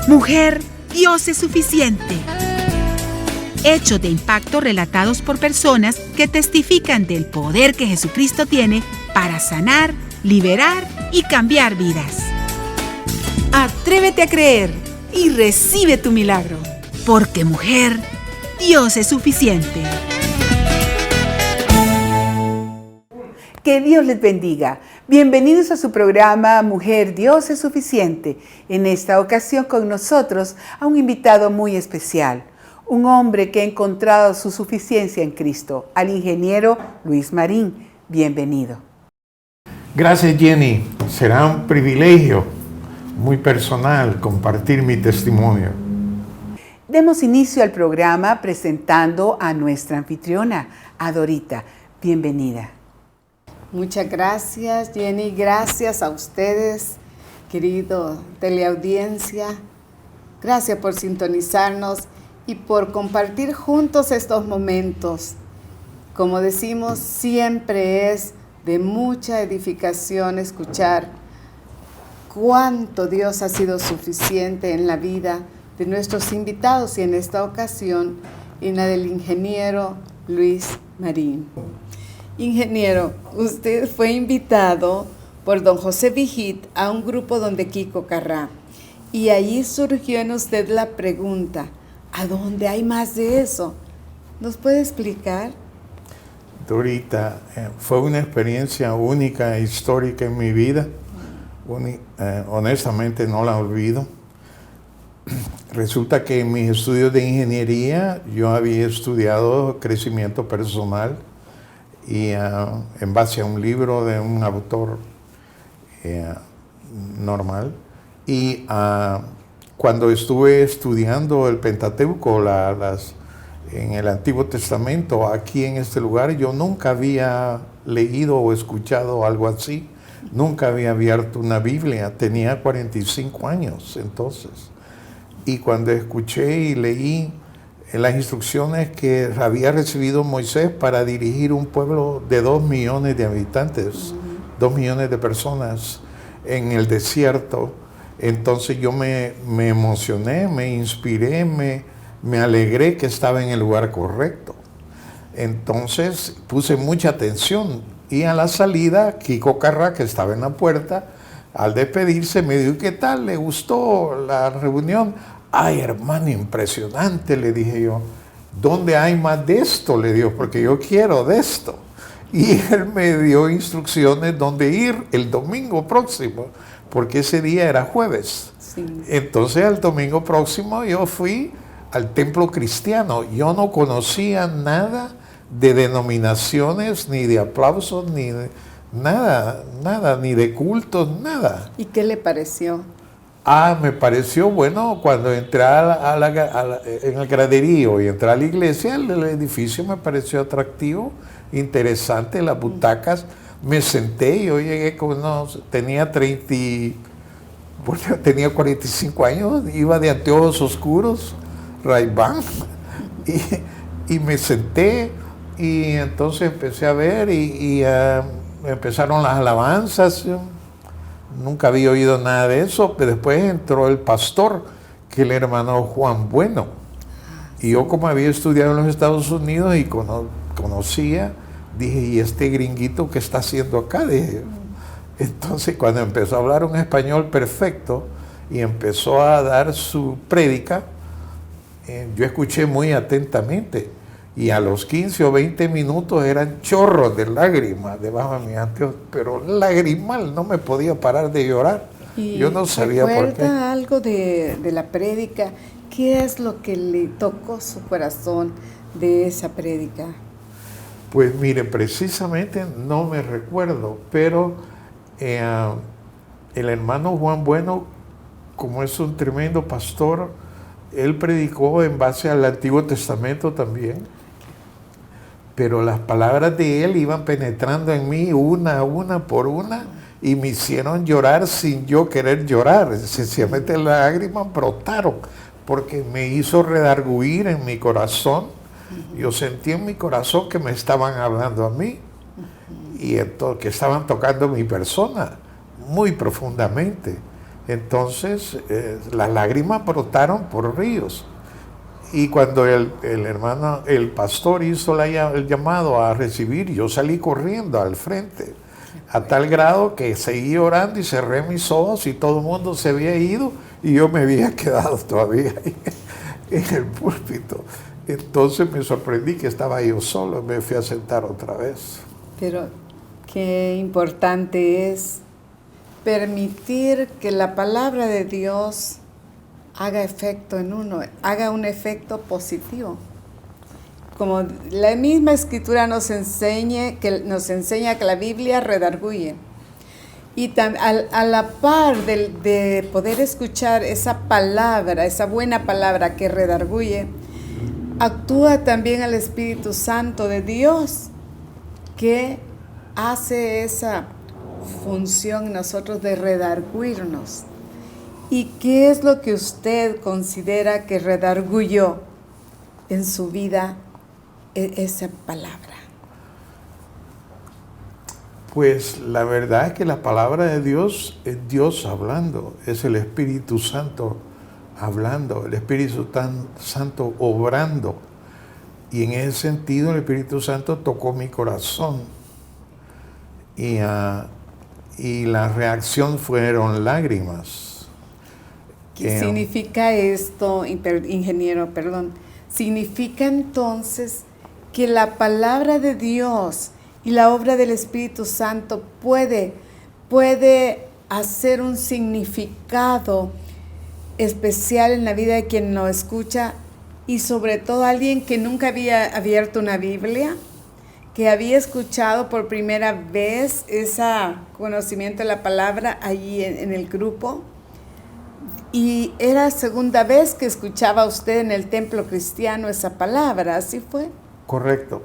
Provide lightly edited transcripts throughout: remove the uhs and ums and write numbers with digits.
Mujer, Dios es suficiente. Hechos de impacto relatados por personas que testifican del poder que Jesucristo tiene para sanar, liberar y cambiar vidas. Atrévete a creer y recibe tu milagro. Porque mujer, Dios es suficiente. Que Dios les bendiga. Bienvenidos a su programa Mujer, Dios es suficiente. En esta ocasión con nosotros a un invitado muy especial, un hombre que ha encontrado su suficiencia en Cristo, al ingeniero Luis Marín. Bienvenido. Gracias, Jenny. Será un privilegio muy personal compartir mi testimonio. Demos inicio al programa presentando a nuestra anfitriona, a Dorita. Bienvenida. Muchas gracias, Jenny. Gracias a ustedes, querido teleaudiencia. Gracias por sintonizarnos y por compartir juntos estos momentos. Como decimos, siempre es de mucha edificación escuchar cuánto Dios ha sido suficiente en la vida de nuestros invitados y en esta ocasión en la del ingeniero Luis Marín. Ingeniero, usted fue invitado por don José Vigit a un grupo donde Kiko Carrá, y allí surgió en usted la pregunta, ¿a dónde hay más de eso? ¿Nos puede explicar? Dorita, fue una experiencia única e histórica en mi vida. Honestamente no la olvido. Resulta que en mis estudios de ingeniería yo había estudiado crecimiento personal y en base a un libro de un autor normal. Y cuando estuve estudiando el Pentateuco, en el Antiguo Testamento, aquí en este lugar, yo nunca había leído o escuchado algo así. Nunca había abierto una Biblia. Tenía 45 años entonces. Y cuando escuché y leí las instrucciones que había recibido Moisés para dirigir un pueblo de 2 millones de habitantes, 2 millones de personas en el desierto, entonces yo me emocioné, me inspiré, me alegré que estaba en el lugar correcto. Entonces puse mucha atención y a la salida, Kiko Carrá, que estaba en la puerta, al despedirse me dijo, ¿qué tal? ¿Le gustó la reunión? Ay, hermano, impresionante, le dije yo. ¿Dónde hay más de esto? Le digo, porque yo quiero de esto. Y él me dio instrucciones dónde ir el domingo próximo, porque ese día era jueves. Sí. Entonces, el domingo próximo yo fui al templo cristiano. Yo no conocía nada de denominaciones, ni de aplausos, ni de nada, ni de cultos, nada. ¿Y qué le pareció? Me pareció bueno cuando entré en el graderío y entré a la iglesia, el edificio me pareció atractivo, interesante, las butacas. Me senté, yo llegué tenía 45 años, iba de anteojos oscuros, Ray-Ban, y me senté y entonces empecé a ver y empezaron las alabanzas. Nunca había oído nada de eso, pero después entró el pastor, que es el hermano Juan Bueno. Y yo, como había estudiado en los Estados Unidos y conocía, dije, ¿y este gringuito qué está haciendo acá? Dije. Entonces, cuando empezó a hablar un español perfecto y empezó a dar su prédica, yo escuché muy atentamente. Y a los 15 o 20 minutos eran chorros de lágrimas debajo de mis anteojos, pero lagrimal, no me podía parar de llorar. Yo no sabía por qué. ¿Recuerda algo de la prédica? ¿Qué es lo que le tocó su corazón de esa prédica? Pues mire, precisamente no me recuerdo, pero el hermano Juan Bueno, como es un tremendo pastor, él predicó en base al Antiguo Testamento también. Pero las palabras de él iban penetrando en mí una por una y me hicieron llorar sin yo querer llorar. Sencillamente las lágrimas brotaron porque me hizo redarguir en mi corazón. Yo sentí en mi corazón que me estaban hablando a mí y que estaban tocando mi persona muy profundamente. Entonces las lágrimas brotaron por ríos. Y cuando el pastor hizo el llamado a recibir, yo salí corriendo al frente, a tal grado que seguí orando y cerré mis ojos y todo el mundo se había ido y yo me había quedado todavía ahí en el púlpito. Entonces me sorprendí que estaba yo solo y me fui a sentar otra vez. Pero qué importante es permitir que la palabra de Dios haga efecto en uno, haga un efecto positivo. Como la misma Escritura nos enseña que la Biblia redarguye. Y a la par de poder escuchar esa palabra, esa buena palabra que redarguye, actúa también el Espíritu Santo de Dios, que hace esa función en nosotros de redarguirnos. ¿Y qué es lo que usted considera que redarguyó en su vida esa palabra? Pues la verdad es que la palabra de Dios es Dios hablando, es el Espíritu Santo hablando, el Espíritu Santo obrando. Y en ese sentido el Espíritu Santo tocó mi corazón. Y la reacción fueron lágrimas. ¿Qué significa esto, ingeniero? Significa entonces que la palabra de Dios y la obra del Espíritu Santo puede hacer un significado especial en la vida de quien lo escucha, y sobre todo alguien que nunca había abierto una Biblia, que había escuchado por primera vez ese conocimiento de la palabra allí en el grupo, y era segunda vez que escuchaba usted en el templo cristiano esa palabra, ¿así fue? Correcto.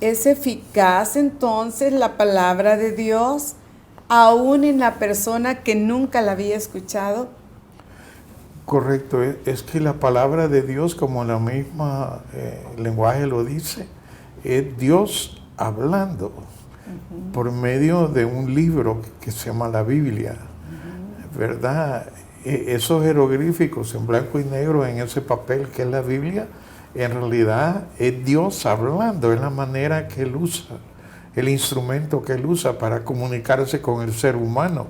¿Es eficaz entonces la palabra de Dios aún en la persona que nunca la había escuchado? Correcto, es que la palabra de Dios, como la misma lenguaje lo dice, es Dios hablando por medio de un libro que se llama la Biblia, ¿verdad? Esos jeroglíficos en blanco y negro en ese papel que es la Biblia, en realidad es Dios hablando, es la manera que Él usa, el instrumento que Él usa para comunicarse con el ser humano,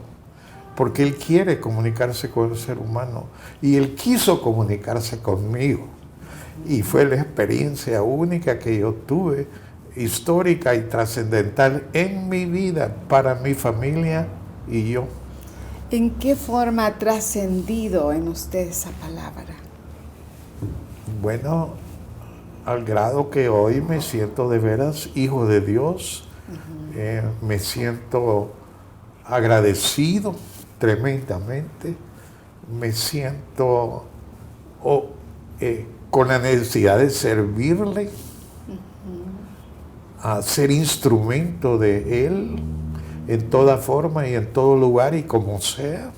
porque Él quiere comunicarse con el ser humano y Él quiso comunicarse conmigo. Y fue la experiencia única que yo tuve, histórica y trascendental en mi vida, para mi familia y yo. ¿En qué forma ha trascendido en usted esa palabra? Bueno, al grado que hoy me siento de veras hijo de Dios, me siento agradecido tremendamente, me siento con la necesidad de servirle, a ser instrumento de Él en toda forma y en todo lugar y como sea,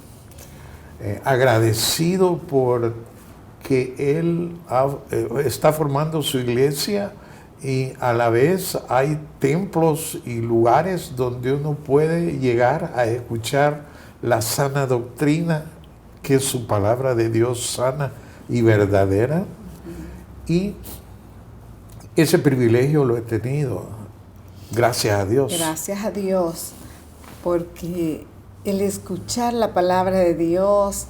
agradecido por que Él está formando su iglesia, y a la vez hay templos y lugares donde uno puede llegar a escuchar la sana doctrina, que es su palabra de Dios sana y verdadera. Y ese privilegio lo he tenido, gracias a Dios. Gracias a Dios, porque el escuchar la palabra de Dios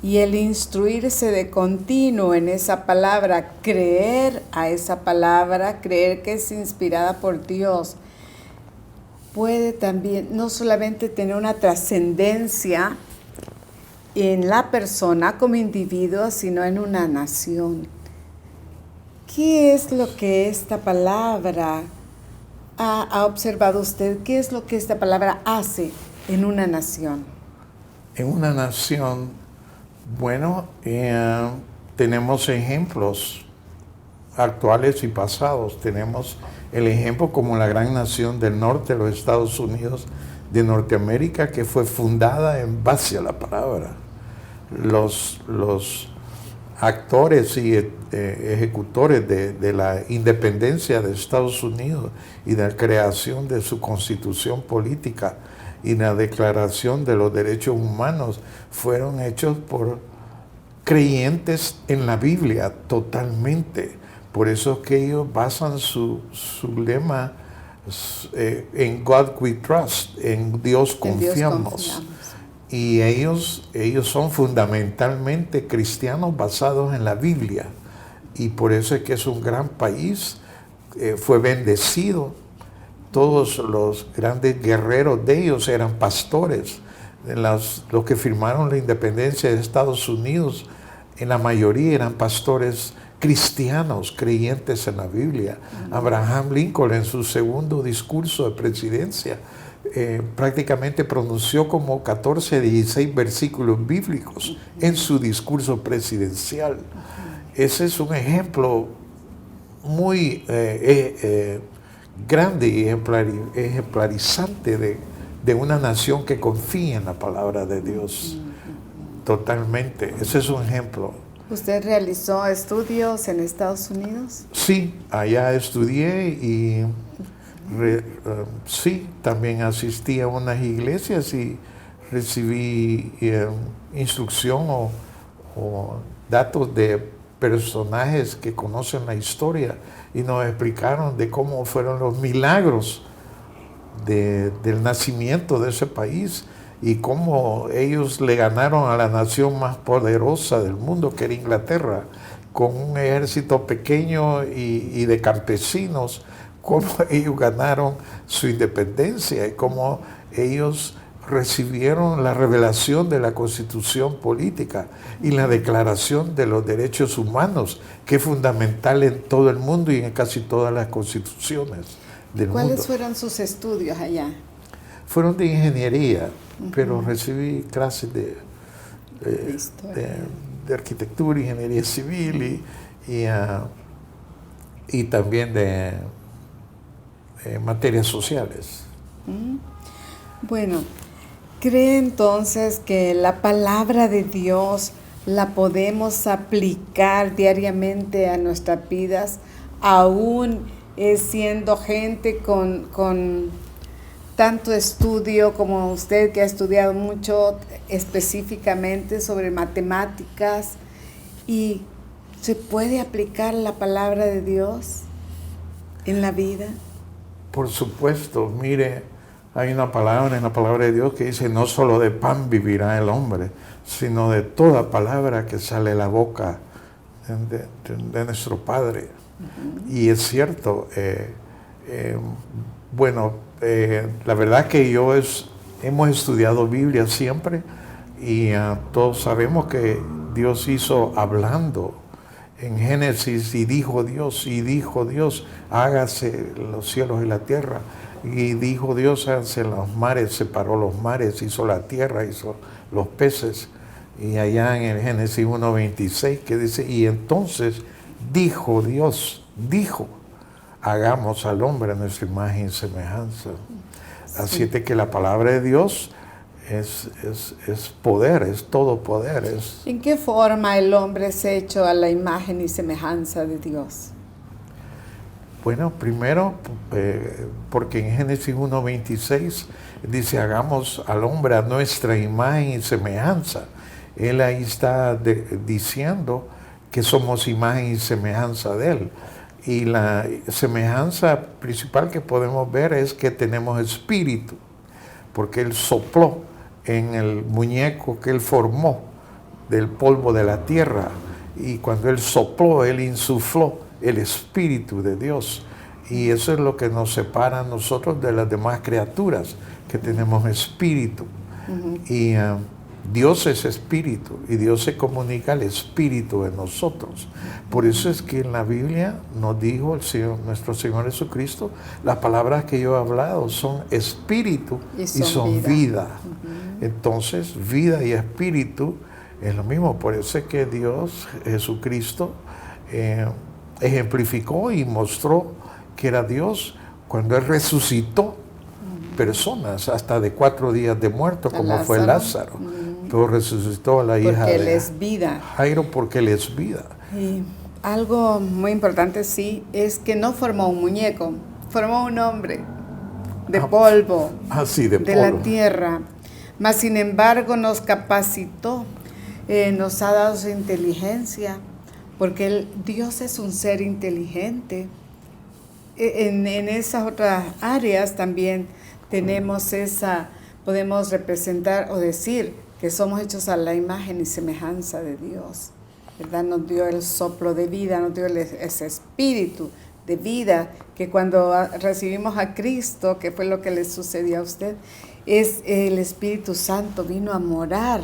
y el instruirse de continuo en esa palabra, creer a esa palabra, creer que es inspirada por Dios, puede también no solamente tener una trascendencia en la persona como individuo, sino en una nación. ¿Qué es lo que esta palabra ha observado usted? ¿Qué es lo que esta palabra hace en una nación? En una nación, bueno, tenemos ejemplos actuales y pasados. Tenemos el ejemplo como la gran nación del norte de los Estados Unidos de Norteamérica, que fue fundada en base a la palabra. Los actores y ejecutores de la independencia de Estados Unidos y de la creación de su constitución política y la Declaración de los Derechos Humanos fueron hechos por creyentes en la Biblia totalmente. Por eso es que ellos basan su lema en God we trust, en Dios confiamos. Y ellos son fundamentalmente cristianos basados en la Biblia. Y por eso es que es un gran país, fue bendecido. Todos los grandes guerreros de ellos eran pastores. Los que firmaron la independencia de Estados Unidos, en la mayoría eran pastores cristianos, creyentes en la Biblia. Abraham Lincoln, en su segundo discurso de presidencia, prácticamente pronunció como 14, 16 versículos bíblicos en su discurso presidencial. Ese es un ejemplo muy grande y ejemplarizante de una nación que confía en la palabra de Dios. Totalmente. Ese es un ejemplo. ¿Usted realizó estudios en Estados Unidos? Sí, allá estudié y sí, también asistí a unas iglesias y recibí instrucción o datos de personajes que conocen la historia y nos explicaron de cómo fueron los milagros del nacimiento de ese país y cómo ellos le ganaron a la nación más poderosa del mundo, que era Inglaterra, con un ejército pequeño y de campesinos, cómo ellos ganaron su independencia y cómo ellos recibieron la revelación de la Constitución política y la Declaración de los Derechos Humanos, que es fundamental en todo el mundo y en casi todas las constituciones del mundo. ¿Cuáles fueron sus estudios allá? Fueron de ingeniería, pero recibí clases de arquitectura, ingeniería civil y también de materias sociales. Bueno, ¿cree entonces que la palabra de Dios la podemos aplicar diariamente a nuestras vidas, aún siendo gente con tanto estudio como usted, que ha estudiado mucho específicamente sobre matemáticas, y se puede aplicar la palabra de Dios en la vida? Por supuesto, mire, hay una palabra en la palabra de Dios que dice: no solo de pan vivirá el hombre, sino de toda palabra que sale de la boca de nuestro Padre. Y es cierto, la verdad que hemos estudiado Biblia siempre y todos sabemos que Dios hizo hablando en Génesis, y dijo Dios, hágase los cielos y la tierra. Y dijo Dios, háganse los mares, separó los mares, hizo la tierra, hizo los peces. Y allá en el Génesis 1:26 que dice: y entonces dijo Dios, hagamos al hombre a nuestra imagen y semejanza. Sí. Así es que la palabra de Dios es poder, es todo poder. ¿En qué forma el hombre es hecho a la imagen y semejanza de Dios? Bueno, primero, porque en Génesis 1:26 dice: hagamos al hombre a nuestra imagen y semejanza. Él ahí está diciendo que somos imagen y semejanza de Él. Y la semejanza principal que podemos ver es que tenemos espíritu, porque Él sopló en el muñeco que Él formó del polvo de la tierra. Y cuando Él sopló, Él insufló el Espíritu de Dios. Y eso es lo que nos separa a nosotros de las demás criaturas, que tenemos espíritu. Y Dios es espíritu, y Dios se comunica al espíritu de nosotros. Por eso es que en la Biblia nos dijo nuestro Señor Jesucristo: las palabras que yo he hablado son espíritu y son vida. Entonces, vida y espíritu es lo mismo. Por eso es que Dios, Jesucristo, ejemplificó y mostró que era Dios cuando Él resucitó personas hasta de 4 días de muerto, como fue Lázaro. Pero resucitó a la hija de Él es vida. Jairo, porque Él es vida. Y algo muy importante, sí, es que no formó un muñeco, formó un hombre. de polvo, así de la polvo. tierra. Mas sin embargo nos capacitó, nos ha dado su inteligencia, porque Dios es un ser inteligente. En esas otras áreas también tenemos podemos representar o decir que somos hechos a la imagen y semejanza de Dios, ¿verdad? Nos dio el soplo de vida, nos dio ese espíritu de vida, que cuando recibimos a Cristo, que fue lo que le sucedió a usted, es el Espíritu Santo, vino a morar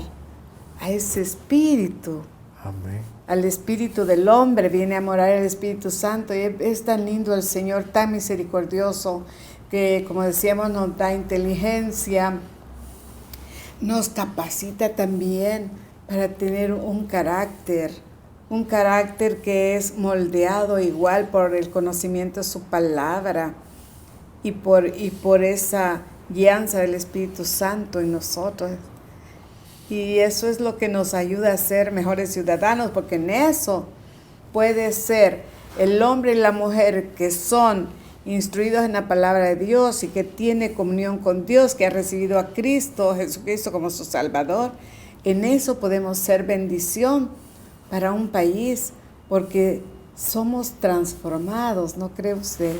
a ese espíritu. Amén. Al espíritu del hombre viene a morar el Espíritu Santo, y es tan lindo el Señor, tan misericordioso, que como decíamos nos da inteligencia, nos capacita también para tener un carácter que es moldeado igual por el conocimiento de su palabra y por esa guianza del Espíritu Santo en nosotros. Y eso es lo que nos ayuda a ser mejores ciudadanos, porque en eso puede ser el hombre y la mujer que son instruidos en la palabra de Dios y que tiene comunión con Dios, que ha recibido a Cristo, Jesucristo como su Salvador. En eso podemos ser bendición para un país, porque somos transformados, ¿no cree usted?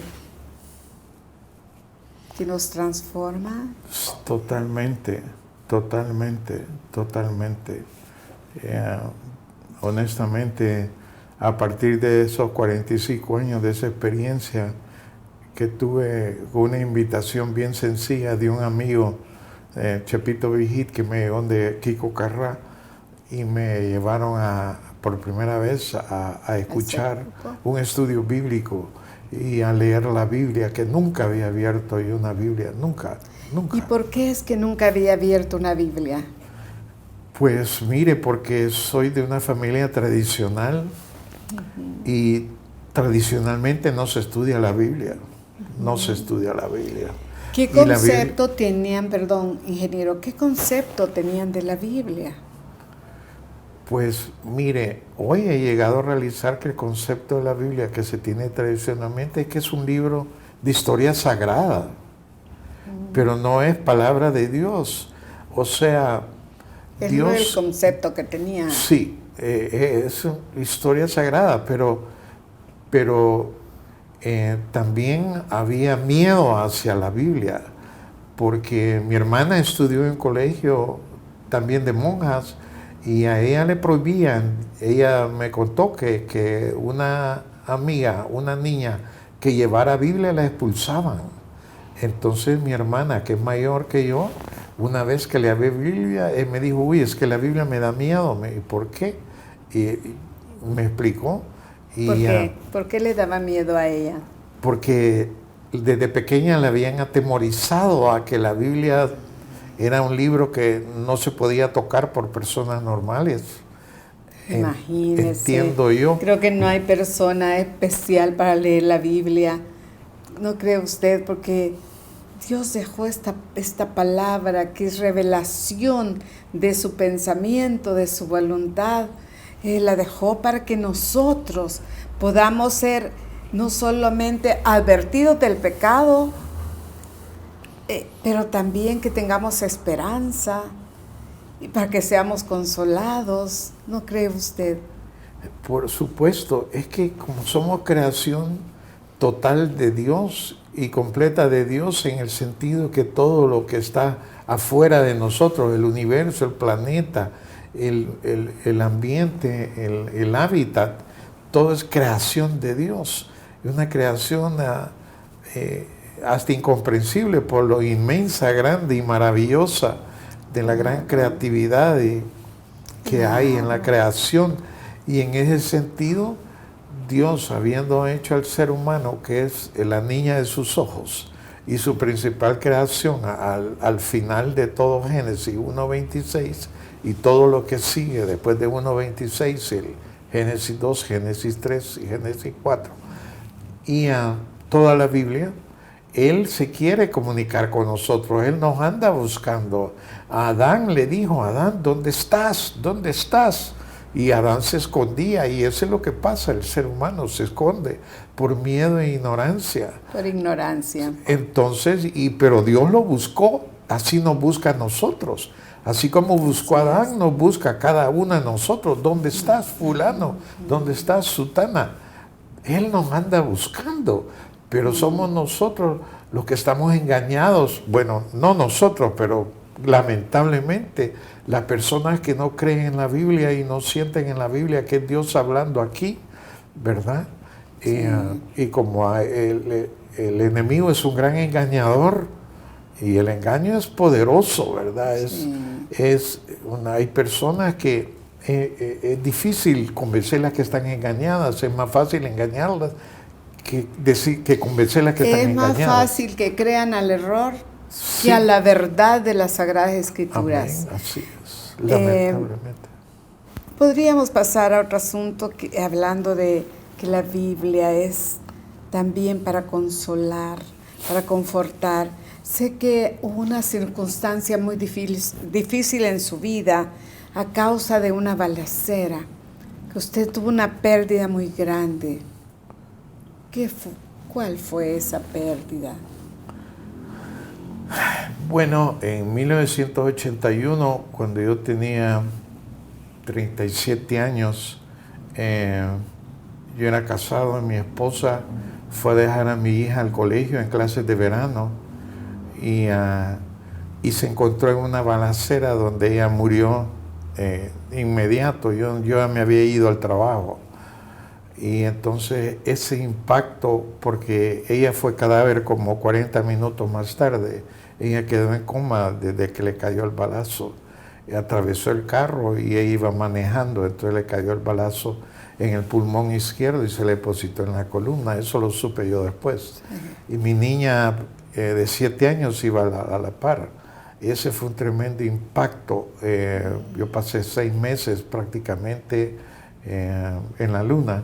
¿Que nos transforma? Totalmente. Honestamente, a partir de esos 45 años de esa experiencia que tuve, una invitación bien sencilla de un amigo, Chepito Vigit, que me llevó de Kiko Carrá, y me llevaron por primera vez a escuchar un estudio bíblico y a leer la Biblia, que nunca había abierto yo una Biblia, nunca. ¿Y por qué es que nunca había abierto una Biblia? Pues mire, porque soy de una familia tradicional y tradicionalmente no se estudia la Biblia, no se estudia la Biblia. ¿Qué concepto tenían, perdón, ingeniero, qué concepto tenían de la Biblia? Pues mire, hoy he llegado a realizar que el concepto de la Biblia que se tiene tradicionalmente es que es un libro de historia sagrada, pero no es palabra de Dios. O sea, Dios... Es el concepto que tenía. Sí, es historia sagrada, pero también había miedo hacia la Biblia, porque mi hermana estudió en un colegio también de monjas, y a ella le prohibían. Ella me contó que una amiga, una niña que llevara Biblia, la expulsaban. Entonces mi hermana, que es mayor que yo, una vez que le hablé Biblia, me dijo, uy, es que la Biblia me da miedo. ¿Por qué? Y me explicó. Y, ¿Por qué? ¿Por qué le daba miedo a ella? Porque desde pequeña le habían atemorizado a que la Biblia era un libro que no se podía tocar por personas normales. Imagínese. Entiendo yo. Creo que no hay persona especial para leer la Biblia. ¿No cree usted? Porque Dios dejó esta palabra que es revelación de su pensamiento, de su voluntad. Él la dejó para que nosotros podamos ser no solamente advertidos del pecado, pero también que tengamos esperanza y para que seamos consolados. ¿No cree usted? Por supuesto, es que como somos creación total de Dios y completa de Dios, en el sentido que todo lo que está afuera de nosotros, el universo, el planeta, el ambiente, el hábitat, todo es creación de Dios. Y una creación hasta incomprensible por lo inmensa, grande y maravillosa de la gran creatividad que hay en la creación. Y en ese sentido, Dios, habiendo hecho al ser humano, que es la niña de sus ojos, y su principal creación al final de todo Génesis 1.26, y todo lo que sigue después de 1.26, el Génesis 2, Génesis 3 y Génesis 4, y a toda la Biblia, Él se quiere comunicar con nosotros. Él nos anda buscando. A Adán le dijo, Adán, ¿dónde estás? ¿Dónde estás? Y Adán se escondía, y eso es lo que pasa, el ser humano se esconde por miedo e ignorancia. Por ignorancia. Entonces, pero Dios lo buscó, así nos busca a nosotros. Así como buscó a Adán, nos busca a cada uno de nosotros. ¿Dónde estás, fulano? ¿Dónde estás, sutana? Él nos anda buscando, pero somos nosotros los que estamos engañados. Bueno, no nosotros, pero lamentablemente las personas que no creen en la Biblia y no sienten en la Biblia que es Dios hablando aquí, ¿verdad? Sí. Y como el enemigo es un gran engañador, y el engaño es poderoso, ¿verdad? Sí. Hay personas que es difícil convencerlas que están engañadas, es más fácil engañarlas que convencerlas que están engañadas. Es más fácil que crean al error que a la verdad de las Sagradas Escrituras. Amén. Así es, lamentablemente. Podríamos pasar a otro asunto hablando de que la Biblia es también para consolar, para confortar. Sé que hubo una circunstancia muy difícil en su vida a causa de una balacera, que usted tuvo una pérdida muy grande. ¿Cuál fue esa pérdida? Bueno, en 1981, cuando yo tenía 37 años, yo era casado y mi esposa fue a dejar a mi hija al colegio en clases de verano y se encontró en una balacera donde ella murió inmediato. Yo ya me había ido al trabajo. Y entonces ese impacto, porque ella fue cadáver como 40 minutos más tarde, ella quedó en coma desde que le cayó el balazo. Atravesó el carro y ella iba manejando, entonces le cayó el balazo en el pulmón izquierdo y se le depositó en la columna. Eso lo supe yo después. Y mi niña de 7 años iba a la par. Y ese fue un tremendo impacto. Yo pasé 6 meses prácticamente en la luna.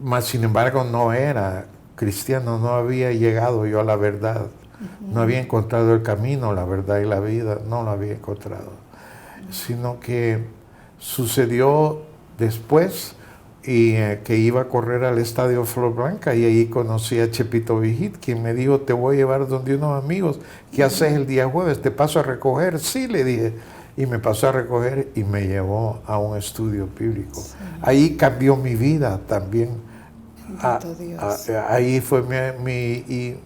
Mas sin embargo no era cristiano, no había llegado yo a la verdad, no había encontrado el camino, la verdad y la vida, no lo había encontrado, sino que sucedió después y que iba a correr al estadio Flor Blanca y ahí conocí a Chepito Vigit, quien me dijo, te voy a llevar donde unos amigos, ¿qué haces el día jueves? ¿Te paso a recoger? Sí, le dije. Y me pasó a recoger y me llevó a un estudio bíblico. Sí. Ahí cambió mi vida también. Ahí fue mi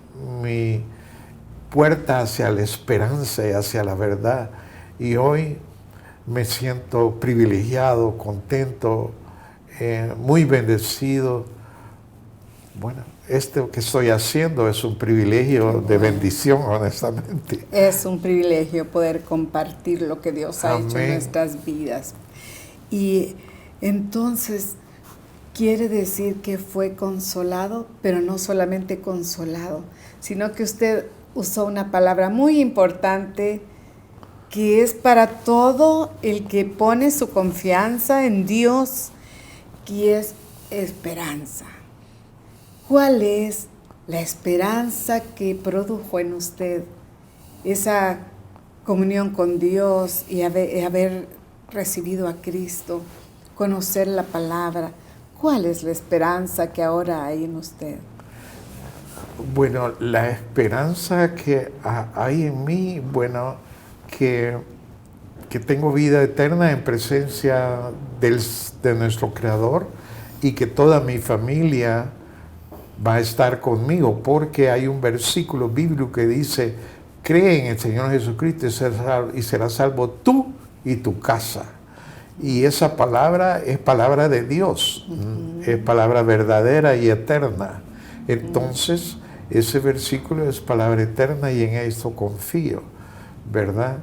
puerta hacia la esperanza y hacia la verdad. Y hoy me siento privilegiado, contento, muy bendecido. Bueno, esto que estoy haciendo es un privilegio de bendición, honestamente. Es un privilegio poder compartir lo que Dios ha hecho en nuestras vidas. Y entonces quiere decir que fue consolado, pero no solamente consolado, sino que usted usó una palabra muy importante que es para todo el que pone su confianza en Dios, que es esperanza. ¿Cuál es la esperanza que produjo en usted esa comunión con Dios y haber recibido a Cristo, conocer la palabra? ¿Cuál es la esperanza que ahora hay en usted? Bueno, la esperanza que hay en mí, bueno, que tengo vida eterna en presencia de nuestro Creador y que toda mi familia va a estar conmigo, porque hay un versículo bíblico que dice, cree en el Señor Jesucristo y serás salvo tú y tu casa. Y esa palabra es palabra de Dios, es palabra verdadera y eterna. Entonces, ese versículo es palabra eterna y en eso confío, ¿verdad?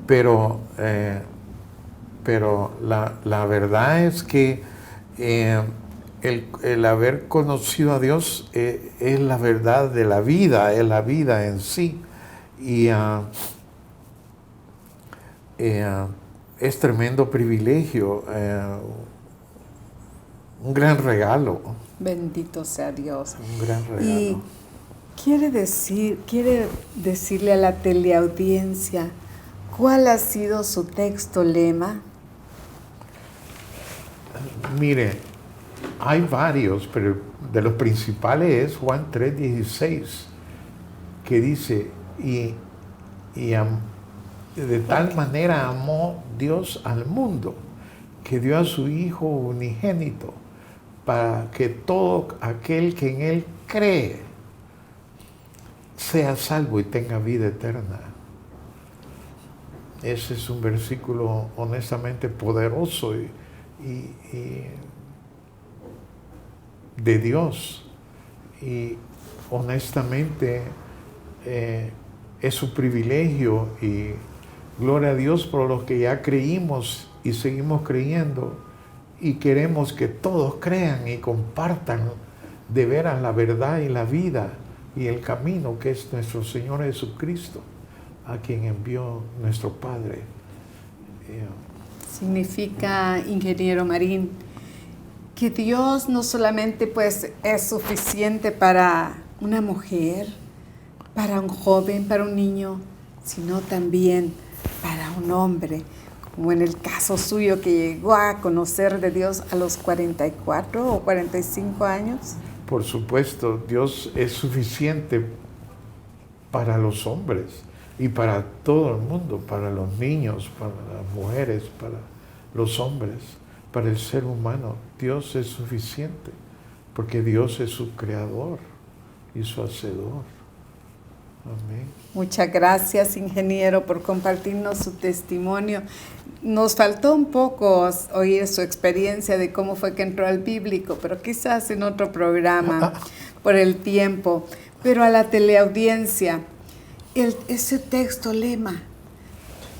Pero la verdad es que el haber conocido a Dios es la verdad de la vida, es la vida en sí. Y es tremendo privilegio, un gran regalo. Bendito sea Dios. Un gran regalo. Y quiere decirle a la teleaudiencia ¿Cuál ha sido su texto lema? Mire, hay varios, pero de los principales es Juan 3:16, que dice, de tal manera amó Dios al mundo, que dio a su Hijo unigénito, para que todo aquel que en Él cree sea salvo y tenga vida eterna. Ese es un versículo honestamente poderoso y de Dios, y honestamente es su privilegio, y gloria a Dios por los que ya creímos y seguimos creyendo, y queremos que todos crean y compartan de veras la verdad y la vida y el camino que es nuestro Señor Jesucristo, a quien envió nuestro Padre. Significa, ingeniero Marín, que Dios no solamente pues es suficiente para una mujer, para un joven, para un niño, sino también para un hombre, como en el caso suyo, que llegó a conocer de Dios a los 44 o 45 años. Por supuesto, Dios es suficiente para los hombres y para todo el mundo, para los niños, para las mujeres, para los hombres, para el ser humano. Dios es suficiente, porque Dios es su creador y su hacedor. Amén. Muchas gracias, ingeniero, por compartirnos su testimonio. Nos faltó un poco oír su experiencia de cómo fue que entró al bíblico, pero quizás en otro programa, por el tiempo. Pero a la teleaudiencia, ese texto lema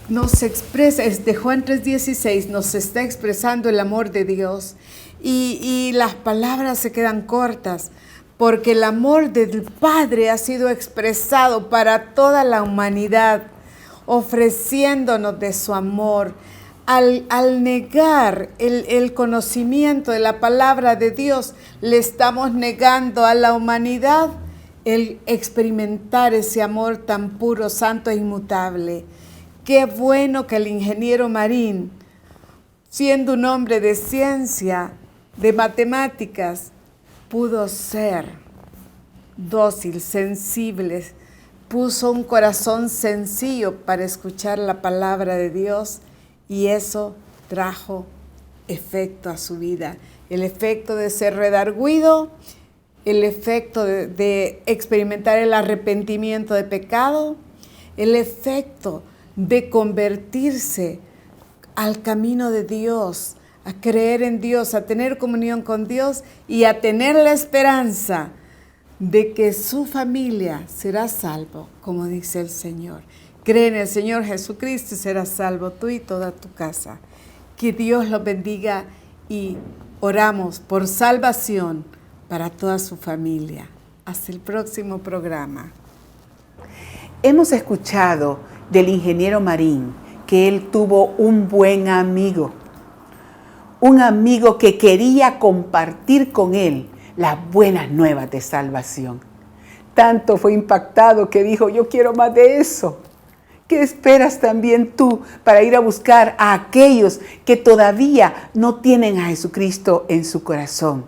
nos expresa, es de Juan 3:16, nos está expresando el amor de Dios, y las palabras se quedan cortas, porque el amor del Padre ha sido expresado para toda la humanidad, ofreciéndonos de su amor. Al negar el conocimiento de la palabra de Dios, le estamos negando a la humanidad el experimentar ese amor tan puro, santo e inmutable. Qué bueno que el ingeniero Marín, siendo un hombre de ciencia, de matemáticas, pudo ser dócil, sensible, puso un corazón sencillo para escuchar la palabra de Dios, y eso trajo efecto a su vida. El efecto de ser redarguido, el efecto de experimentar el arrepentimiento de pecado, el efecto de convertirse al camino de Dios, a creer en Dios, a tener comunión con Dios y a tener la esperanza de que su familia será salvo, como dice el Señor. Cree en el Señor Jesucristo y serás salvo tú y toda tu casa. Que Dios los bendiga, y oramos por salvación para toda su familia. Hasta el próximo programa. Hemos escuchado del ingeniero Marín que él tuvo un buen amigo. Un amigo que quería compartir con él las buenas nuevas de salvación. Tanto fue impactado que dijo: yo quiero más de eso. ¿Qué esperas también tú para ir a buscar a aquellos que todavía no tienen a Jesucristo en su corazón?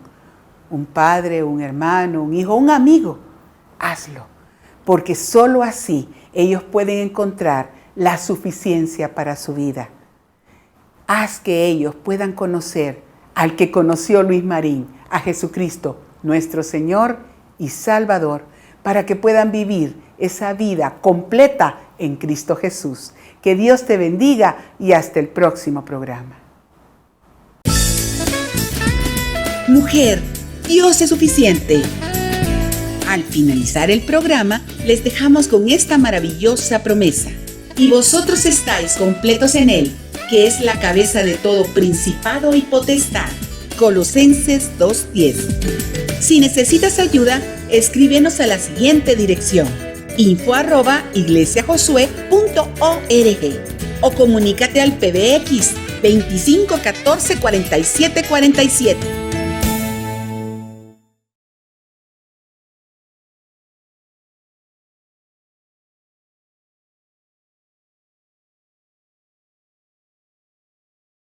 Un padre, un hermano, un hijo, un amigo. Hazlo, porque solo así ellos pueden encontrar la suficiencia para su vida. Haz que ellos puedan conocer al que conoció Luis Marín, a Jesucristo, nuestro Señor y Salvador, para que puedan vivir esa vida completa en Cristo Jesús. Que Dios te bendiga y hasta el próximo programa. Mujer, Dios es suficiente. Al finalizar el programa, les dejamos con esta maravillosa promesa. Y vosotros estáis completos en Él, que es la cabeza de todo principado y potestad. Colosenses 2:10. Si necesitas ayuda, escríbenos a la siguiente dirección: info@iglesiajosue.org, o comunícate al PBX 25 14 47 47.